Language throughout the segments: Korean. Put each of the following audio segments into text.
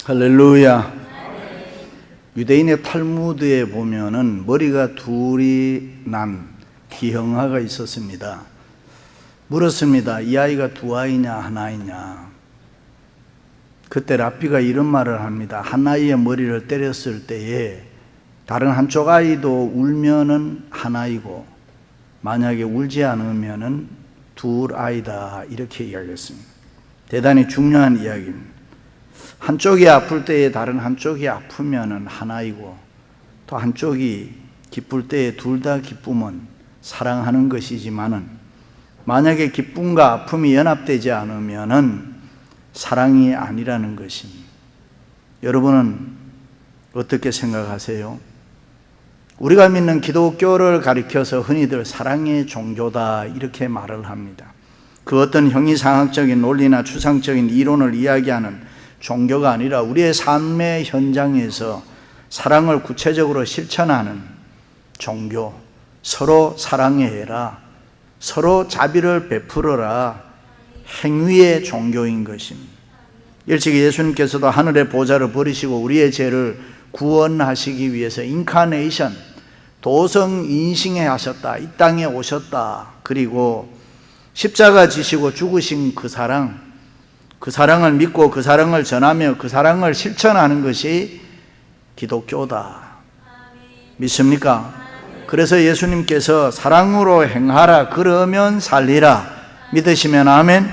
할렐루야. 유대인의 탈무드에 보면은 머리가 둘이 난 기형아가 있었습니다. 물었습니다. 이 아이가 두 아이냐 한 아이냐. 그때 랍비가 이런 말을 합니다. 한 아이의 머리를 때렸을 때에 다른 한쪽 아이도 울면은 한 아이고 만약에 울지 않으면은 둘 아이다, 이렇게 이야기했습니다. 대단히 중요한 이야기입니다. 한쪽이 아플 때에 다른 한쪽이 아프면은 한 아이고 또 한쪽이 기쁠 때에 둘 다 기쁨은 사랑하는 것이지만은 만약에 기쁨과 아픔이 연합되지 않으면은 사랑이 아니라는 것입니다. 여러분은 어떻게 생각하세요? 우리가 믿는 기독교를 가리켜서 흔히들 사랑의 종교다 이렇게 말을 합니다. 그 어떤 형이상학적인 논리나 추상적인 이론을 이야기하는 종교가 아니라 우리의 삶의 현장에서 사랑을 구체적으로 실천하는 종교, 서로 사랑해라, 서로 자비를 베풀어라, 행위의 종교인 것입니다. 일찍이 예수님께서도 하늘의 보좌를 버리시고 우리의 죄를 구원하시기 위해서 인카네이션, 도성인식해 하셨다. 이 땅에 오셨다. 그리고 십자가 지시고 죽으신 그 사랑을 믿고 그 사랑을 전하며 그 사랑을 실천하는 것이 기독교다. 믿습니까? 그래서 예수님께서 사랑으로 행하라, 그러면 살리라. 믿으시면 아멘.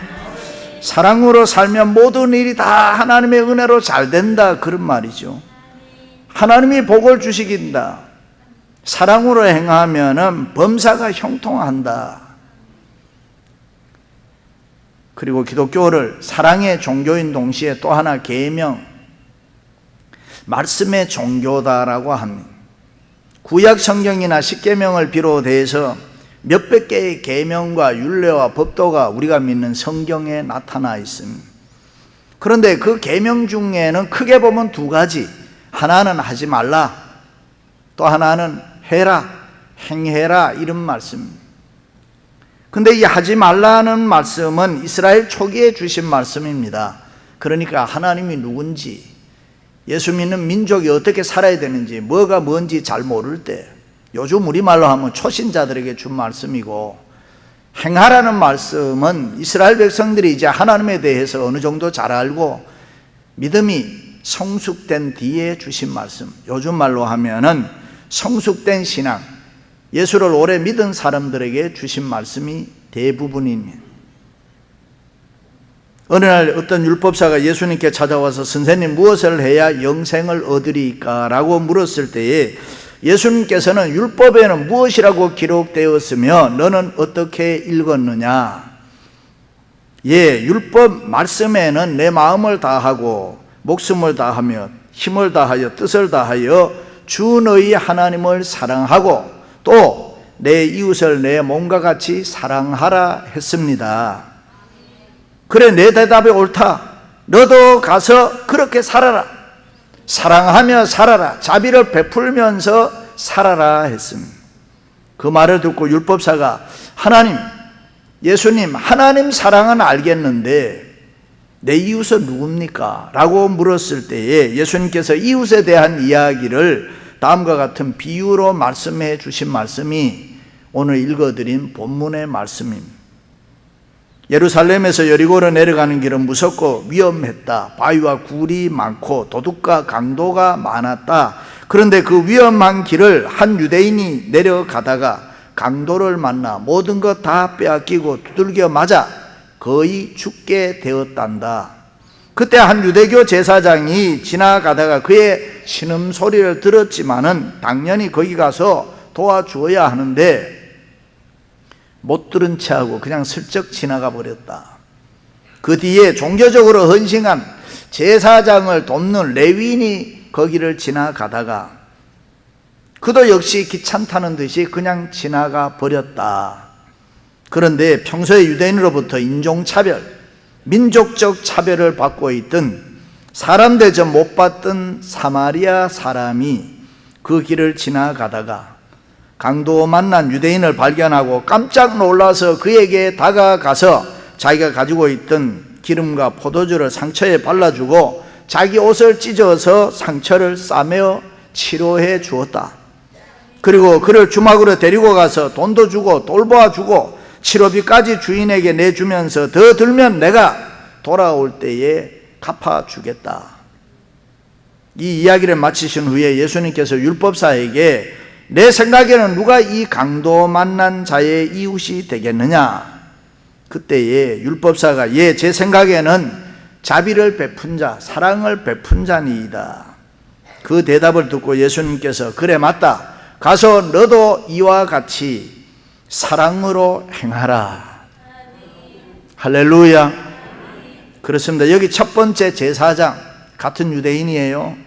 사랑으로 살면 모든 일이 다 하나님의 은혜로 잘 된다, 그런 말이죠. 하나님이 복을 주시긴다. 사랑으로 행하면 범사가 형통한다. 그리고 기독교를 사랑의 종교인 동시에 또 하나 계명, 말씀의 종교다라고 합니다. 구약 성경이나 십계명을 비롯해서 몇백 개의 계명과 율례와 법도가 우리가 믿는 성경에 나타나 있습니다. 그런데 그 계명 중에는 크게 보면 두 가지, 하나는 하지 말라, 또 하나는 해라, 행해라, 이런 말씀입니다. 근데 이 하지 말라는 말씀은 이스라엘 초기에 주신 말씀입니다. 그러니까 하나님이 누군지, 예수 믿는 민족이 어떻게 살아야 되는지, 뭐가 뭔지 잘 모를 때, 요즘 우리말로 하면 초신자들에게 준 말씀이고, 행하라는 말씀은 이스라엘 백성들이 이제 하나님에 대해서 어느 정도 잘 알고 믿음이 성숙된 뒤에 주신 말씀, 요즘 말로 하면은 성숙된 신앙, 예수를 오래 믿은 사람들에게 주신 말씀이 대부분입니다. 어느 날 어떤 율법사가 예수님께 찾아와서 선생님, 무엇을 해야 영생을 얻으리까? 라고 물었을 때에 예수님께서는 율법에는 무엇이라고 기록되었으며 너는 어떻게 읽었느냐? 율법 말씀에는 내 마음을 다하고 목숨을 다하며 힘을 다하여 뜻을 다하여 주 너희 하나님을 사랑하고 또 내 이웃을 내 몸과 같이 사랑하라 했습니다. 그래, 내 대답이 옳다. 너도 가서 그렇게 살아라. 사랑하며 살아라. 자비를 베풀면서 살아라 했습니다. 그 말을 듣고 율법사가 하나님, 예수님, 하나님 사랑은 알겠는데 내 이웃은 누굽니까? 라고 물었을 때에 예수님께서 이웃에 대한 이야기를 다음과 같은 비유로 말씀해 주신 말씀이 오늘 읽어드린 본문의 말씀입니다. 예루살렘에서 여리고로 내려가는 길은 무섭고 위험했다. 바위와 굴이 많고 도둑과 강도가 많았다. 그런데 그 위험한 길을 한 유대인이 내려가다가 강도를 만나 모든 것 다 빼앗기고 두들겨 맞아 거의 죽게 되었단다. 그때 한 유대교 제사장이 지나가다가 그의 신음소리를 들었지만은 당연히 거기 가서 도와주어야 하는데 못 들은 체하고 그냥 슬쩍 지나가 버렸다. 그 뒤에 종교적으로 헌신한 제사장을 돕는 레위인이 거기를 지나가다가 그도 역시 귀찮다는 듯이 그냥 지나가 버렸다. 그런데 평소에 유대인으로부터 인종차별, 민족적 차별을 받고 있던 사람 대접 못 받던 사마리아 사람이 그 길을 지나가다가 강도 만난 유대인을 발견하고 깜짝 놀라서 그에게 다가가서 자기가 가지고 있던 기름과 포도주를 상처에 발라주고 자기 옷을 찢어서 상처를 싸매어 치료해 주었다. 그리고 그를 주막으로 데리고 가서 돈도 주고 돌보아 주고 치료비까지 주인에게 내주면서 더 들면 내가 돌아올 때에 갚아주겠다. 이 이야기를 마치신 후에 예수님께서 율법사에게 내 생각에는 누가 이 강도 만난 자의 이웃이 되겠느냐? 그때에 율법사가 제 생각에는 자비를 베푼 자, 사랑을 베푼 자니이다. 그 대답을 듣고 예수님께서 그래 맞다. 가서 너도 이와 같이 사랑으로 행하라. 할렐루야. 그렇습니다. 여기 첫 번째 제사장 같은 유대인이에요.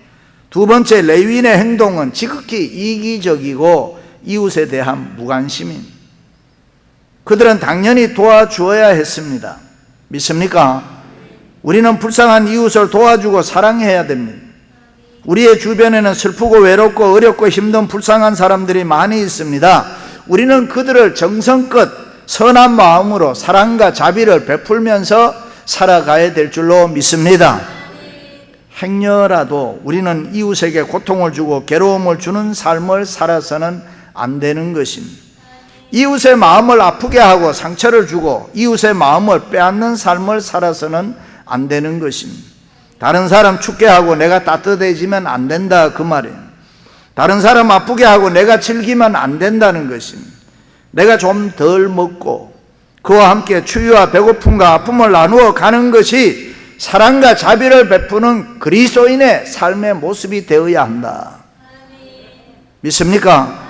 두 번째 레위인의 행동은 지극히 이기적이고 이웃에 대한 무관심인, 그들은 당연히 도와주어야 했습니다. 믿습니까? 우리는 불쌍한 이웃을 도와주고 사랑해야 됩니다. 우리의 주변에는 슬프고 외롭고 어렵고 힘든 불쌍한 사람들이 많이 있습니다. 우리는 그들을 정성껏 선한 마음으로 사랑과 자비를 베풀면서 살아가야 될 줄로 믿습니다. 행여라도 우리는 이웃에게 고통을 주고 괴로움을 주는 삶을 살아서는 안 되는 것입니다. 이웃의 마음을 아프게 하고 상처를 주고 이웃의 마음을 빼앗는 삶을 살아서는 안 되는 것입니다. 다른 사람 춥게 하고 내가 따뜻해지면 안 된다, 그 말이에요. 다른 사람 아프게 하고 내가 즐기면 안 된다는 것입니다. 내가 좀 덜 먹고 그와 함께 추위와 배고픔과 아픔을 나누어 가는 것이 사랑과 자비를 베푸는 그리스도인의 삶의 모습이 되어야 한다. 믿습니까?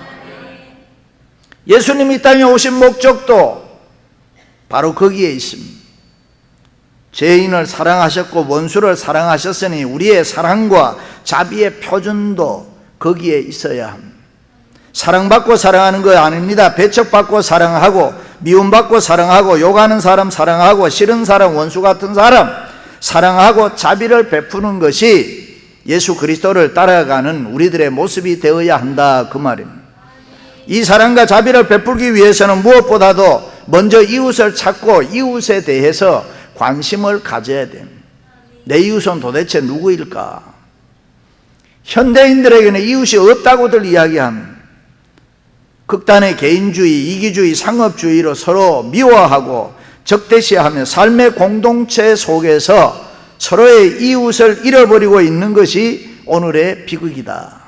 예수님이 이 땅에 오신 목적도 바로 거기에 있습니다. 죄인을 사랑하셨고 원수를 사랑하셨으니 우리의 사랑과 자비의 표준도 거기에 있어야 합니다. 사랑받고 사랑하는 거 아닙니다. 배척받고 사랑하고 미움받고 사랑하고 욕하는 사람 사랑하고 싫은 사람 원수 같은 사람 사랑하고 자비를 베푸는 것이 예수 그리스도를 따라가는 우리들의 모습이 되어야 한다, 그 말입니다. 이 사랑과 자비를 베풀기 위해서는 무엇보다도 먼저 이웃을 찾고 이웃에 대해서 관심을 가져야 됩니다. 내 이웃은 도대체 누구일까? 현대인들에게는 이웃이 없다고들 이야기합니다. 극단의 개인주의, 이기주의, 상업주의로 서로 미워하고 적대시하며 삶의 공동체 속에서 서로의 이웃을 잃어버리고 있는 것이 오늘의 비극이다.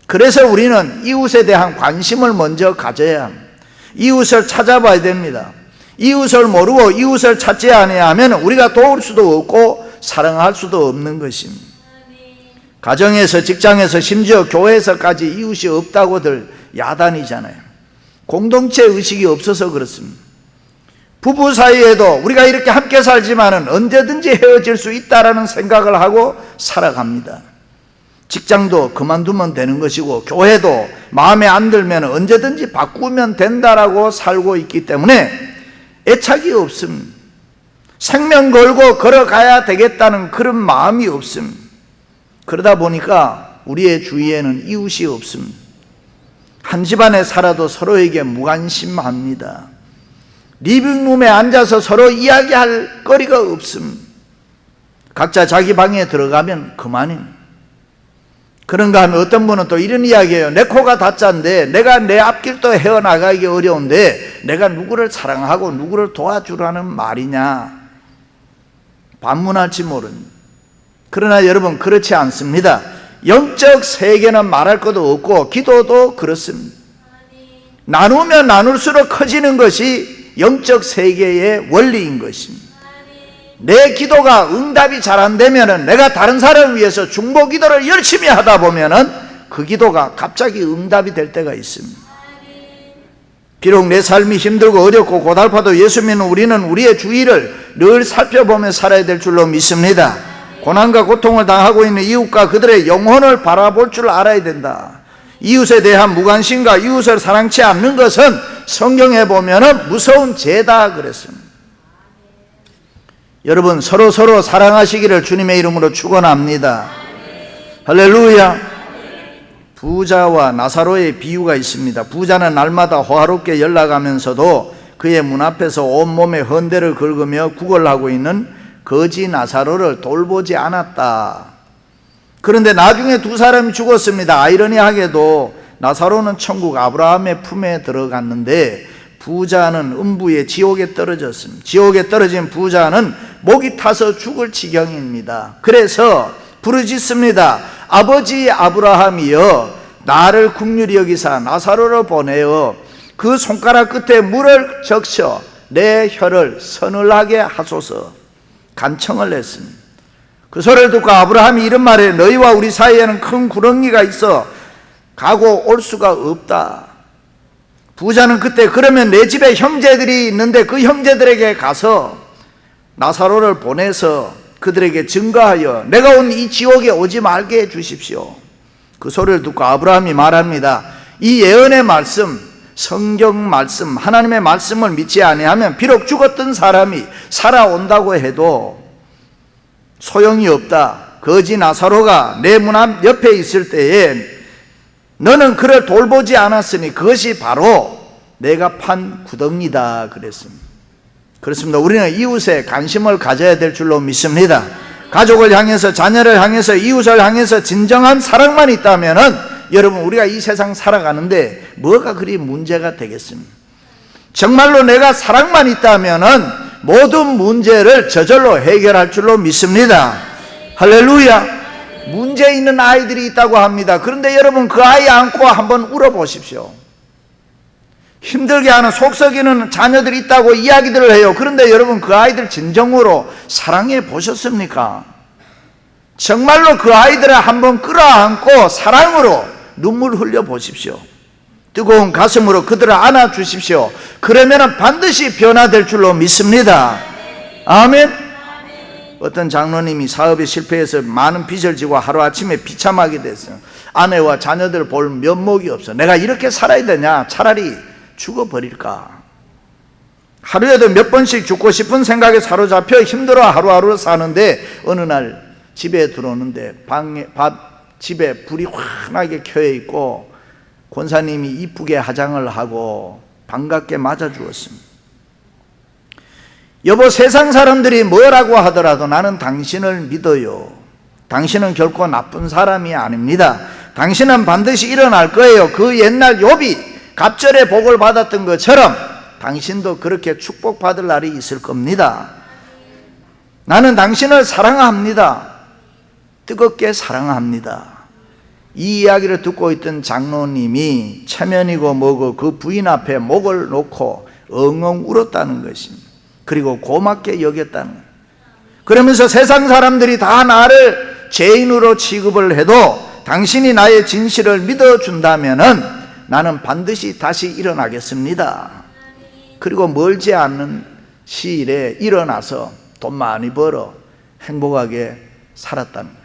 그래서 우리는 이웃에 대한 관심을 먼저 가져야 합니다. 이웃을 찾아봐야 됩니다. 이웃을 모르고 이웃을 찾지 아니하면 우리가 도울 수도 없고 사랑할 수도 없는 것입니다. 가정에서, 직장에서, 심지어 교회에서까지 이웃이 없다고들 야단이잖아요. 공동체 의식이 없어서 그렇습니다. 부부 사이에도 우리가 이렇게 함께 살지만은 언제든지 헤어질 수 있다라는 생각을 하고 살아갑니다. 직장도 그만두면 되는 것이고 교회도 마음에 안 들면 언제든지 바꾸면 된다라고 살고 있기 때문에 애착이 없습니다. 생명 걸고 걸어가야 되겠다는 그런 마음이 없습니다. 그러다 보니까 우리의 주위에는 이웃이 없습니다. 한 집안에 살아도 서로에게 무관심합니다. 리빙룸에 앉아서 서로 이야기할 거리가 없습니다. 각자 자기 방에 들어가면 그만입니다. 그런가 하면 어떤 분은 또 이런 이야기예요. 내 코가 다짠데 내가 내 앞길도 헤어나가기 어려운데 내가 누구를 사랑하고 누구를 도와주라는 말이냐. 반문할지 모릅니다. 그러나 여러분, 그렇지 않습니다. 영적 세계는 말할 것도 없고 기도도 그렇습니다. 나누면 나눌수록 커지는 것이 영적 세계의 원리인 것입니다. 내 기도가 응답이 잘 안 되면 내가 다른 사람을 위해서 중보 기도를 열심히 하다 보면 그 기도가 갑자기 응답이 될 때가 있습니다. 비록 내 삶이 힘들고 어렵고 고달파도 예수 믿는 우리는 우리의 주위를 늘 살펴보며 살아야 될 줄로 믿습니다. 고난과 고통을 당하고 있는 이웃과 그들의 영혼을 바라볼 줄 알아야 된다. 이웃에 대한 무관심과 이웃을 사랑치 않는 것은 성경에 보면 무서운 죄다 그랬습니다. 여러분, 서로 사랑하시기를 주님의 이름으로 축원합니다. 할렐루야. 부자와 나사로의 비유가 있습니다. 부자는 날마다 호화롭게 연락하면서도 그의 문 앞에서 온몸에 헌대를 긁으며 구걸하고 있는 거지 나사로를 돌보지 않았다. 그런데 나중에 두 사람이 죽었습니다. 아이러니하게도 나사로는 천국 아브라함의 품에 들어갔는데 부자는 음부의 지옥에 떨어졌습니다. 지옥에 떨어진 부자는 목이 타서 죽을 지경입니다. 그래서 부르짖습니다. 아버지 아브라함이여, 나를 긍휼히 여기사 나사로를 보내어 그 손가락 끝에 물을 적셔 내 혀를 서늘하게 하소서. 간청을 했습니다. 그 소리를 듣고 아브라함이 이런 말에 너희와 우리 사이에는 큰 구렁이가 있어 가고 올 수가 없다. 부자는 그때 그러면 내 집에 형제들이 있는데 그 형제들에게 가서 나사로를 보내서 그들에게 증거하여 내가 온 이 지옥에 오지 말게 해 주십시오. 그 소리를 듣고 아브라함이 말합니다. 이 예언의 말씀, 성경 말씀, 하나님의 말씀을 믿지 아니하면 비록 죽었던 사람이 살아온다고 해도 소용이 없다. 거지 나사로가 내 문 앞 옆에 있을 때에 너는 그를 돌보지 않았으니 그것이 바로 내가 판 구덩이다 그랬습니다. 그렇습니다. 우리는 이웃에 관심을 가져야 될 줄로 믿습니다. 가족을 향해서, 자녀를 향해서, 이웃을 향해서 진정한 사랑만 있다면은 여러분, 우리가 이 세상 살아가는데 뭐가 그리 문제가 되겠습니까? 정말로 내가 사랑만 있다면은 모든 문제를 저절로 해결할 줄로 믿습니다. 할렐루야. 문제 있는 아이들이 있다고 합니다. 그런데 여러분, 그 아이 안고 한번 울어보십시오. 힘들게 하는, 속썩이는 자녀들이 있다고 이야기들을 해요. 그런데 여러분, 그 아이들 진정으로 사랑해 보셨습니까? 정말로 그 아이들을 한번 끌어안고 사랑으로 눈물 흘려 보십시오. 뜨거운 가슴으로 그들을 안아 주십시오. 그러면 반드시 변화될 줄로 믿습니다. 아멘. 어떤 장로님이 사업에 실패해서 많은 빚을 지고 하루아침에 비참하게 됐어요. 아내와 자녀들 볼 면목이 없어. 내가 이렇게 살아야 되냐? 차라리 죽어버릴까? 하루에도 몇 번씩 죽고 싶은 생각에 사로잡혀 힘들어 하루하루 사는데 어느 날 집에 들어오는데 집에 불이 환하게 켜져 있고 권사님이 이쁘게 화장을 하고 반갑게 맞아주었습니다. 여보, 세상 사람들이 뭐라고 하더라도 나는 당신을 믿어요. 당신은 결코 나쁜 사람이 아닙니다. 당신은 반드시 일어날 거예요. 그 옛날 욥이 갑절의 복을 받았던 것처럼 당신도 그렇게 축복받을 날이 있을 겁니다. 나는 당신을 사랑합니다. 뜨겁게 사랑합니다. 이 이야기를 듣고 있던 장로님이 체면이고 뭐고 그 부인 앞에 목을 놓고 엉엉 울었다는 것입니다. 그리고 고맙게 여겼다는 거예요. 그러면서 세상 사람들이 다 나를 죄인으로 취급을 해도 당신이 나의 진실을 믿어준다면은 나는 반드시 다시 일어나겠습니다. 그리고 멀지 않는 시일에 일어나서 돈 많이 벌어 행복하게 살았다는 거예요.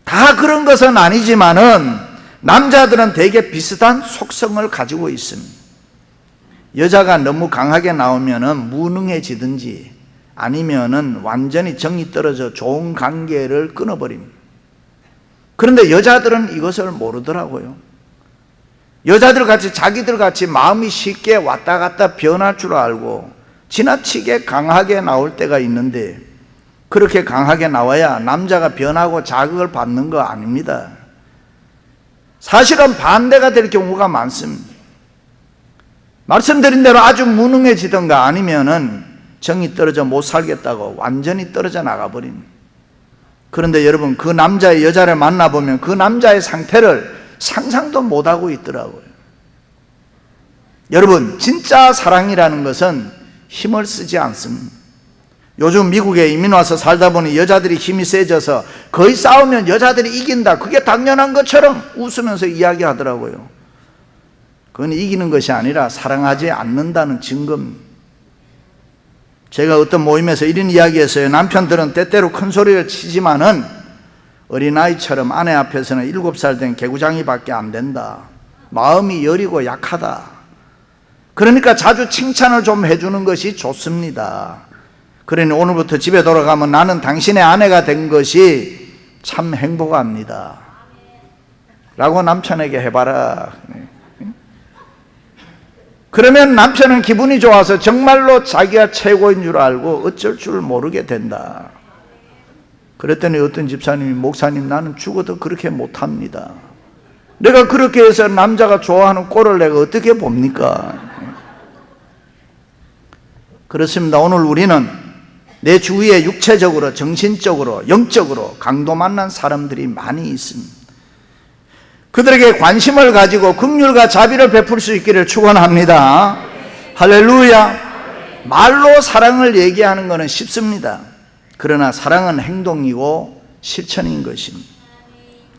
다 그런 것은 아니지만은 남자들은 대개 비슷한 속성을 가지고 있습니다. 여자가 너무 강하게 나오면은 무능해지든지 아니면은 완전히 정이 떨어져 좋은 관계를 끊어버립니다. 그런데 여자들은 이것을 모르더라고요. 여자들 같이 자기들 같이 마음이 쉽게 왔다 갔다 변할 줄 알고 지나치게 강하게 나올 때가 있는데 그렇게 강하게 나와야 남자가 변하고 자극을 받는 거 아닙니다. 사실은 반대가 될 경우가 많습니다. 말씀드린 대로 아주 무능해지던가 아니면은 정이 떨어져 못 살겠다고 완전히 떨어져 나가버립니다. 그런데 여러분, 그 남자의 여자를 만나보면 그 남자의 상태를 상상도 못하고 있더라고요. 여러분, 진짜 사랑이라는 것은 힘을 쓰지 않습니다. 요즘 미국에 이민 와서 살다 보니 여자들이 힘이 세져서 거의 싸우면 여자들이 이긴다, 그게 당연한 것처럼 웃으면서 이야기하더라고요. 그건 이기는 것이 아니라 사랑하지 않는다는 증거입니다. 제가 어떤 모임에서 이런 이야기했어요. 남편들은 때때로 큰 소리를 치지만은 어린아이처럼 아내 앞에서는 7살 된 개구장이밖에 안 된다. 마음이 여리고 약하다. 그러니까 자주 칭찬을 좀 해주는 것이 좋습니다. 그러니 오늘부터 집에 돌아가면 나는 당신의 아내가 된 것이 참 행복합니다 라고 남편에게 해봐라. 그러면 남편은 기분이 좋아서 정말로 자기가 최고인 줄 알고 어쩔 줄 모르게 된다. 그랬더니 어떤 집사님이, 목사님, 나는 죽어도 그렇게 못합니다. 내가 그렇게 해서 남자가 좋아하는 꼴을 내가 어떻게 봅니까? 그렇습니다. 오늘 우리는 내 주위에 육체적으로, 정신적으로, 영적으로 강도 만난 사람들이 많이 있습니다. 그들에게 관심을 가지고 긍휼과 자비를 베풀 수 있기를 축원합니다. 할렐루야. 말로 사랑을 얘기하는 것은 쉽습니다. 그러나 사랑은 행동이고 실천인 것입니다.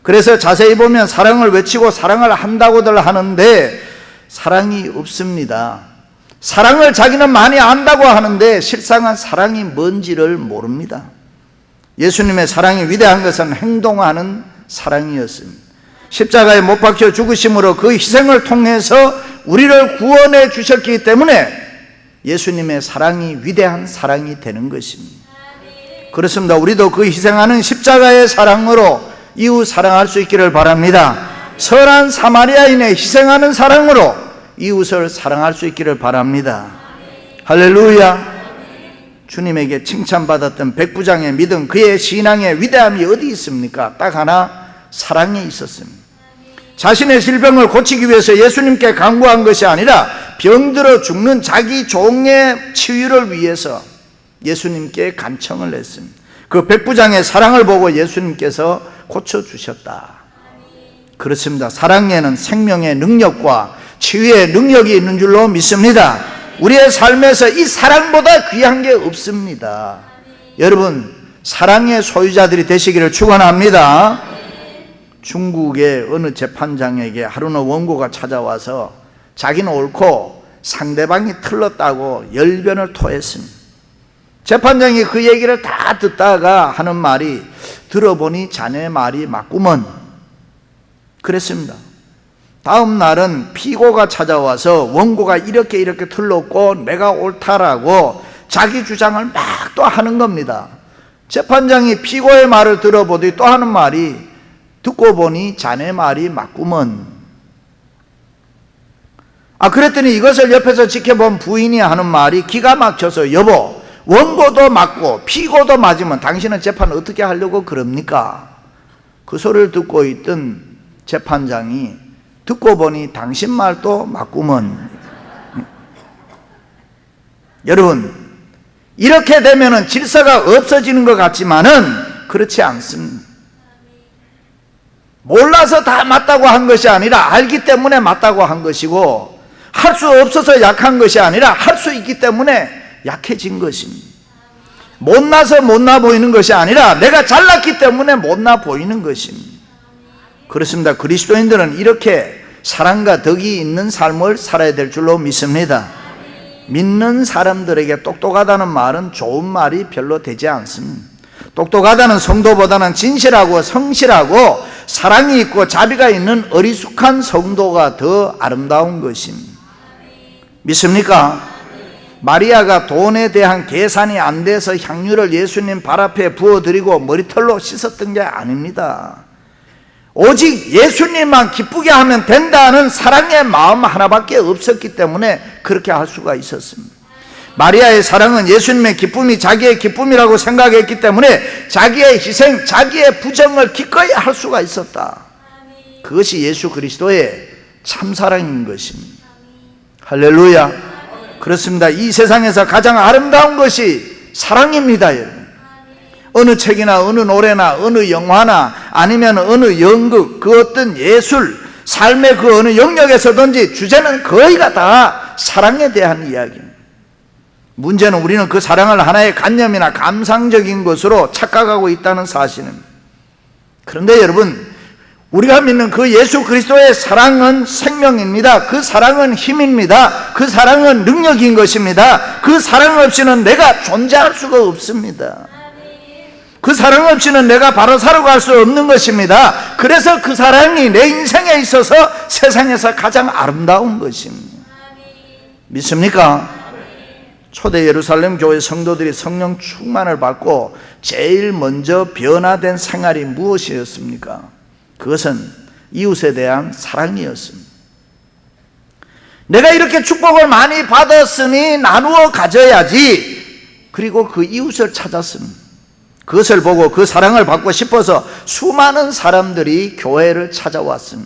그래서 자세히 보면 사랑을 외치고 사랑을 한다고들 하는데 사랑이 없습니다. 사랑을 자기는 많이 안다고 하는데 실상은 사랑이 뭔지를 모릅니다. 예수님의 사랑이 위대한 것은 행동하는 사랑이었습니다. 십자가에 못 박혀 죽으심으로 그 희생을 통해서 우리를 구원해 주셨기 때문에 예수님의 사랑이 위대한 사랑이 되는 것입니다. 그렇습니다. 우리도 그 희생하는 십자가의 사랑으로 이웃 사랑할 수 있기를 바랍니다. 선한 사마리아인의 희생하는 사랑으로 이웃을 사랑할 수 있기를 바랍니다. 할렐루야. 주님에게 칭찬받았던 백부장의 믿음, 그의 신앙의 위대함이 어디 있습니까? 딱 하나, 사랑에 있었습니다. 자신의 질병을 고치기 위해서 예수님께 간구한 것이 아니라 병들어 죽는 자기 종의 치유를 위해서 예수님께 간청을 했습니다. 그 백부장의 사랑을 보고 예수님께서 고쳐주셨다. 그렇습니다. 사랑에는 생명의 능력과 치유의 능력이 있는 줄로 믿습니다. 우리의 삶에서 이 사랑보다 귀한 게 없습니다. 여러분, 사랑의 소유자들이 되시기를 축원합니다. 중국의 어느 재판장에게 하루는 원고가 찾아와서 자기는 옳고 상대방이 틀렸다고 열변을 토했습니다. 재판장이 그 얘기를 다 듣다가 하는 말이, 들어보니 자네 말이 맞구먼. 그랬습니다. 다음 날은 피고가 찾아와서 원고가 이렇게 틀렸고 내가 옳다라고 자기 주장을 막 또 하는 겁니다. 재판장이 피고의 말을 들어보더니 또 하는 말이, 듣고 보니 자네 말이 맞구먼. 그랬더니 이것을 옆에서 지켜본 부인이 하는 말이 기가 막혀서, 여보, 원고도 맞고 피고도 맞으면 당신은 재판을 어떻게 하려고 그럽니까? 그 소리를 듣고 있던 재판장이, 듣고 보니 당신 말도 맞구먼. 여러분, 이렇게 되면은 질서가 없어지는 것 같지만은 그렇지 않습니다. 몰라서 다 맞다고 한 것이 아니라 알기 때문에 맞다고 한 것이고, 할 수 없어서 약한 것이 아니라 할 수 있기 때문에 약해진 것입니다. 못나서 못나 보이는 것이 아니라 내가 잘났기 때문에 못나 보이는 것입니다. 그렇습니다. 그리스도인들은 이렇게 사랑과 덕이 있는 삶을 살아야 될 줄로 믿습니다. 믿는 사람들에게 똑똑하다는 말은 좋은 말이 별로 되지 않습니다. 똑똑하다는 성도보다는 진실하고 성실하고 사랑이 있고 자비가 있는 어리숙한 성도가 더 아름다운 것입니다. 믿습니까? 마리아가 돈에 대한 계산이 안 돼서 향유를 예수님 발 앞에 부어드리고 머리털로 씻었던 게 아닙니다. 오직 예수님만 기쁘게 하면 된다는 사랑의 마음 하나밖에 없었기 때문에 그렇게 할 수가 있었습니다. 마리아의 사랑은 예수님의 기쁨이 자기의 기쁨이라고 생각했기 때문에 자기의 희생, 자기의 부정을 기꺼이 할 수가 있었다. 그것이 예수 그리스도의 참사랑인 것입니다. 할렐루야. 그렇습니다. 이 세상에서 가장 아름다운 것이 사랑입니다, 여러분. 어느 책이나 어느 노래나 어느 영화나 아니면 어느 연극, 그 어떤 예술, 삶의 그 어느 영역에서든지 주제는 거의가 다 사랑에 대한 이야기입니다. 문제는 우리는 그 사랑을 하나의 관념이나 감상적인 것으로 착각하고 있다는 사실입니다. 그런데 여러분, 우리가 믿는 그 예수 그리스도의 사랑은 생명입니다. 그 사랑은 힘입니다. 그 사랑은 능력인 것입니다. 그 사랑 없이는 내가 존재할 수가 없습니다. 그 사랑 없이는 내가 바로 살아갈 수 없는 것입니다. 그래서 그 사랑이 내 인생에 있어서 세상에서 가장 아름다운 것입니다. 믿습니까? 초대 예루살렘 교회 성도들이 성령 충만을 받고 제일 먼저 변화된 생활이 무엇이었습니까? 그것은 이웃에 대한 사랑이었습니다. 내가 이렇게 축복을 많이 받았으니 나누어 가져야지. 그리고 그 이웃을 찾았음. 그것을 보고 그 사랑을 받고 싶어서 수많은 사람들이 교회를 찾아왔음.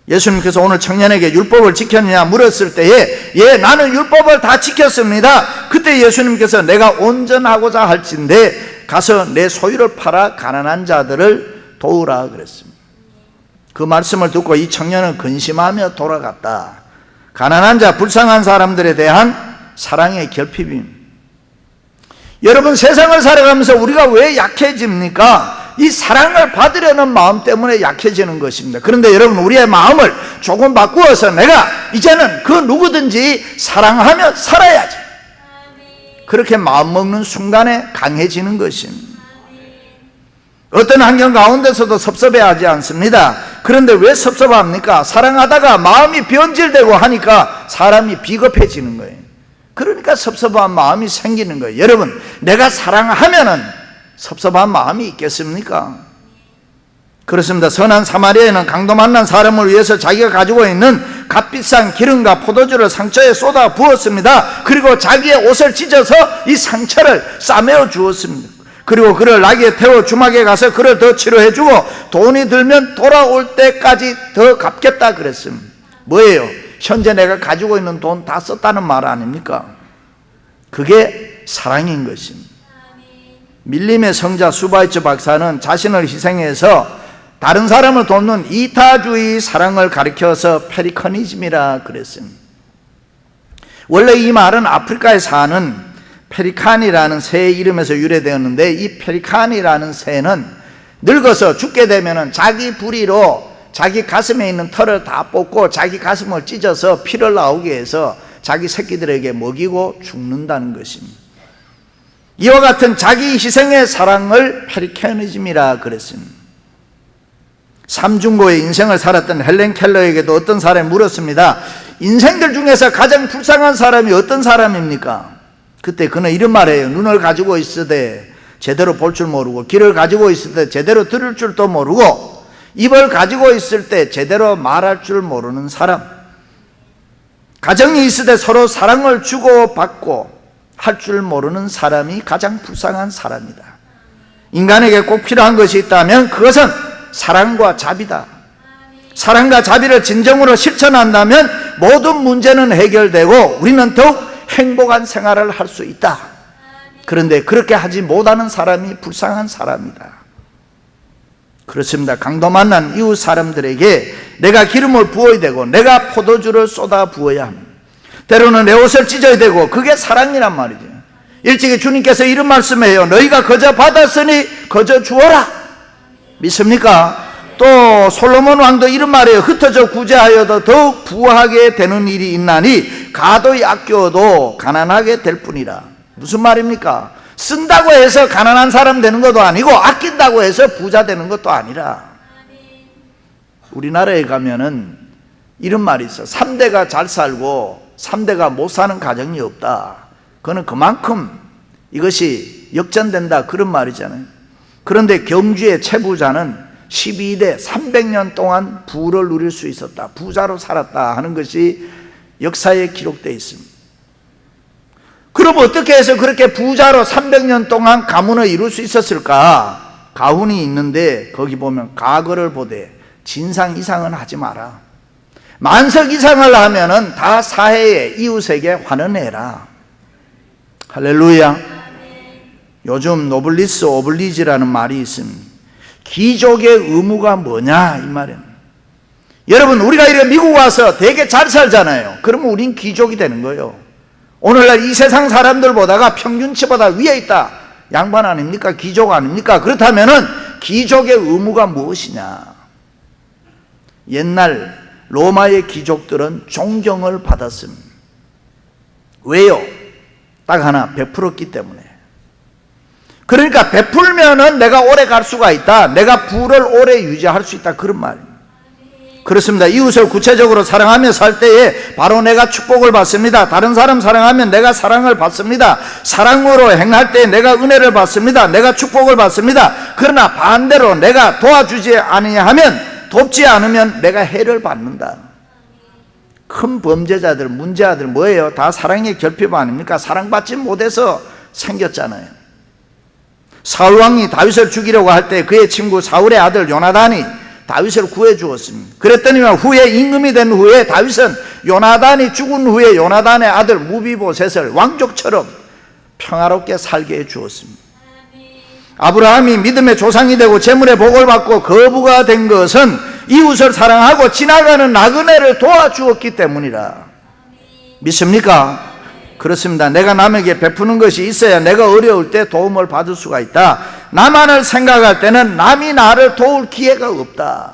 예수님께서 오늘 청년에게 율법을 지켰느냐 물었을 때에 예, 나는 율법을 다 지켰습니다. 그때 예수님께서 내가 온전하고자 할진대 가서 내 소유를 팔아 가난한 자들을 도우라 그랬습니다. 그 말씀을 듣고 이 청년은 근심하며 돌아갔다. 가난한 자, 불쌍한 사람들에 대한 사랑의 결핍입니다. 여러분, 세상을 살아가면서 우리가 왜 약해집니까? 이 사랑을 받으려는 마음 때문에 약해지는 것입니다. 그런데 여러분, 우리의 마음을 조금 바꾸어서 내가 이제는 그 누구든지 사랑하며 살아야지, 그렇게 마음먹는 순간에 강해지는 것입니다. 어떤 환경 가운데서도 섭섭해하지 않습니다. 그런데 왜 섭섭합니까? 사랑하다가 마음이 변질되고 하니까 사람이 비겁해지는 거예요. 그러니까 섭섭한 마음이 생기는 거예요. 여러분, 내가 사랑하면은 섭섭한 마음이 있겠습니까? 그렇습니다. 선한 사마리아인은 강도 만난 사람을 위해서 자기가 가지고 있는 값비싼 기름과 포도주를 상처에 쏟아 부었습니다. 그리고 자기의 옷을 찢어서 이 상처를 싸매어 주었습니다. 그리고 그를 나귀에 태워 주막에 가서 그를 더 치료해 주고 돈이 들면 돌아올 때까지 더 갚겠다 그랬습니다. 뭐예요? 현재 내가 가지고 있는 돈 다 썼다는 말 아닙니까? 그게 사랑인 것입니다. 밀림의 성자 수바이처 박사는 자신을 희생해서 다른 사람을 돕는 이타주의 사랑을 가리켜서 페리커니즘이라 그랬습니다. 원래 이 말은 아프리카에 사는 페리칸이라는 새의 이름에서 유래되었는데, 이 페리칸이라는 새는 늙어서 죽게 되면 자기 부리로 자기 가슴에 있는 털을 다 뽑고 자기 가슴을 찢어서 피를 나오게 해서 자기 새끼들에게 먹이고 죽는다는 것입니다. 이와 같은 자기 희생의 사랑을 페리커니즘이라 그랬습니다. 삼중고의 인생을 살았던 헬렌 켈러에게도 어떤 사람이 물었습니다. 인생들 중에서 가장 불쌍한 사람이 어떤 사람입니까? 그때 그는 이런 말이에요. 눈을 가지고 있으되 제대로 볼 줄 모르고, 귀를 가지고 있으되 제대로 들을 줄도 모르고, 입을 가지고 있을 때 제대로 말할 줄 모르는 사람. 가정이 있으되 서로 사랑을 주고받고 할 줄 모르는 사람이 가장 불쌍한 사람이다. 인간에게 꼭 필요한 것이 있다면 그것은 사랑과 자비다. 사랑과 자비를 진정으로 실천한다면 모든 문제는 해결되고 우리는 더욱 행복한 생활을 할 수 있다. 그런데 그렇게 하지 못하는 사람이 불쌍한 사람이다. 그렇습니다. 강도 만난 이웃 사람들에게 내가 기름을 부어야 되고 내가 포도주를 쏟아 부어야 합니다. 때로는 내 옷을 찢어야 되고, 그게 사랑이란 말이죠. 일찍이 주님께서 이런 말씀해요. 너희가 거저 받았으니 거저 주어라. 믿습니까? 또 솔로몬 왕도 이런 말이에요. 흩어져 구제하여도 더욱 부하게 되는 일이 있나니 가도히 아껴도 가난하게 될 뿐이라. 무슨 말입니까? 쓴다고 해서 가난한 사람 되는 것도 아니고 아낀다고 해서 부자 되는 것도 아니라. 우리나라에 가면은 이런 말이 있어. 3대가 잘 살고 3대가 못 사는 가정이 없다. 그거는 그만큼 이것이 역전된다, 그런 말이잖아요. 그런데 경주의 최부자는 12대 300년 동안 부를 누릴 수 있었다, 부자로 살았다 하는 것이 역사에 기록되어 있습니다. 그럼 어떻게 해서 그렇게 부자로 300년 동안 가문을 이룰 수 있었을까? 가훈이 있는데 거기 보면 가거를 보되 진상 이상은 하지 마라. 만석 이상을 하면은 다 사해에 이웃에게 환원해라. 할렐루야. 요즘 노블리스 오블리지라는 말이 있습니다. 귀족의 의무가 뭐냐 이 말입니다. 여러분, 우리가 이렇게 미국 와서 되게 잘 살잖아요. 그러면 우린 귀족이 되는 거예요. 오늘날 이 세상 사람들보다가 평균치보다 위에 있다, 양반 아닙니까? 귀족 아닙니까? 그렇다면은 귀족의 의무가 무엇이냐? 옛날 로마의 귀족들은 존경을 받았습니다. 왜요? 딱 하나, 베풀었기 때문에. 그러니까 베풀면은 내가 오래 갈 수가 있다, 내가 부를 오래 유지할 수 있다, 그런 말입니다. 그렇습니다. 이웃을 구체적으로 사랑하며 살 때에 바로 내가 축복을 받습니다. 다른 사람 사랑하면 내가 사랑을 받습니다. 사랑으로 행할 때 내가 은혜를 받습니다. 내가 축복을 받습니다. 그러나 반대로 내가 도와주지 아니하면, 돕지 않으면 내가 해를 받는다. 큰 범죄자들, 문제아들 뭐예요? 다 사랑의 결핍 아닙니까? 사랑받지 못해서 생겼잖아요. 사울왕이 다윗을 죽이려고 할 때 그의 친구 사울의 아들 요나단이 다윗을 구해 주었습니다. 그랬더니만 후에 임금이 된 후에 다윗은 요나단이 죽은 후에 요나단의 아들 무비보셋을 왕족처럼 평화롭게 살게 해 주었습니다. 아브라함이 믿음의 조상이 되고 재물의 복을 받고 거부가 된 것은 이웃을 사랑하고 지나가는 나그네를 도와주었기 때문이라. 믿습니까? 그렇습니다. 내가 남에게 베푸는 것이 있어야 내가 어려울 때 도움을 받을 수가 있다. 나만을 생각할 때는 남이 나를 도울 기회가 없다.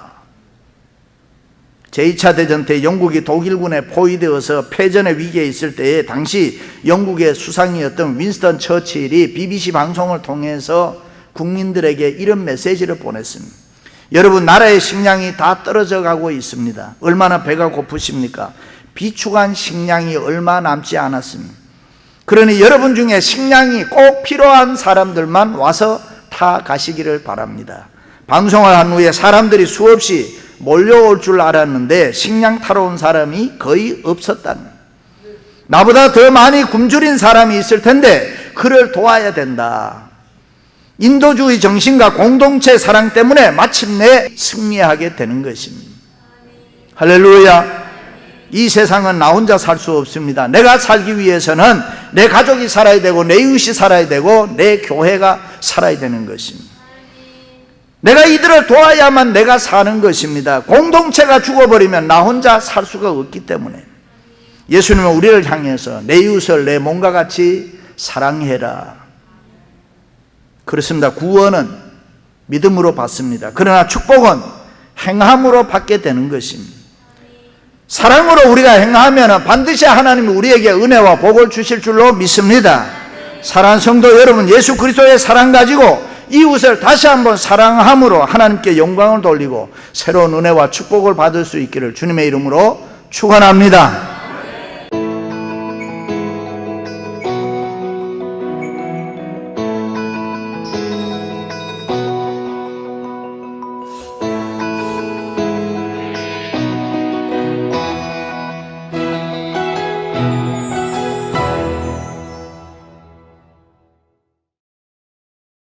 제2차 대전 때 영국이 독일군에 포위되어서 패전의 위기에 있을 때에 당시 영국의 수상이었던 윈스턴 처칠이 BBC 방송을 통해서 국민들에게 이런 메시지를 보냈습니다. 여러분, 나라의 식량이 다 떨어져 가고 있습니다. 얼마나 배가 고프십니까? 비축한 식량이 얼마 남지 않았습니다. 그러니 여러분 중에 식량이 꼭 필요한 사람들만 와서 타 가시기를 바랍니다. 방송을 한 후에 사람들이 수없이 몰려올 줄 알았는데 식량 타러 온 사람이 거의 없었다는, 나보다 더 많이 굶주린 사람이 있을 텐데 그를 도와야 된다. 인도주의 정신과 공동체 사랑 때문에 마침내 승리하게 되는 것입니다. 할렐루야. 이 세상은 나 혼자 살 수 없습니다. 내가 살기 위해서는 내 가족이 살아야 되고 내 이웃이 살아야 되고 내 교회가 살아야 되는 것입니다. 내가 이들을 도와야만 내가 사는 것입니다. 공동체가 죽어버리면 나 혼자 살 수가 없기 때문에 예수님은 우리를 향해서 내 이웃을 내 몸과 같이 사랑해라. 그렇습니다. 구원은 믿음으로 받습니다. 그러나 축복은 행함으로 받게 되는 것입니다. 사랑으로 우리가 행하면 반드시 하나님이 우리에게 은혜와 복을 주실 줄로 믿습니다. 사랑하는 성도 여러분, 예수 그리스도의 사랑 가지고 이웃을 다시 한번 사랑함으로 하나님께 영광을 돌리고 새로운 은혜와 축복을 받을 수 있기를 주님의 이름으로 축원합니다.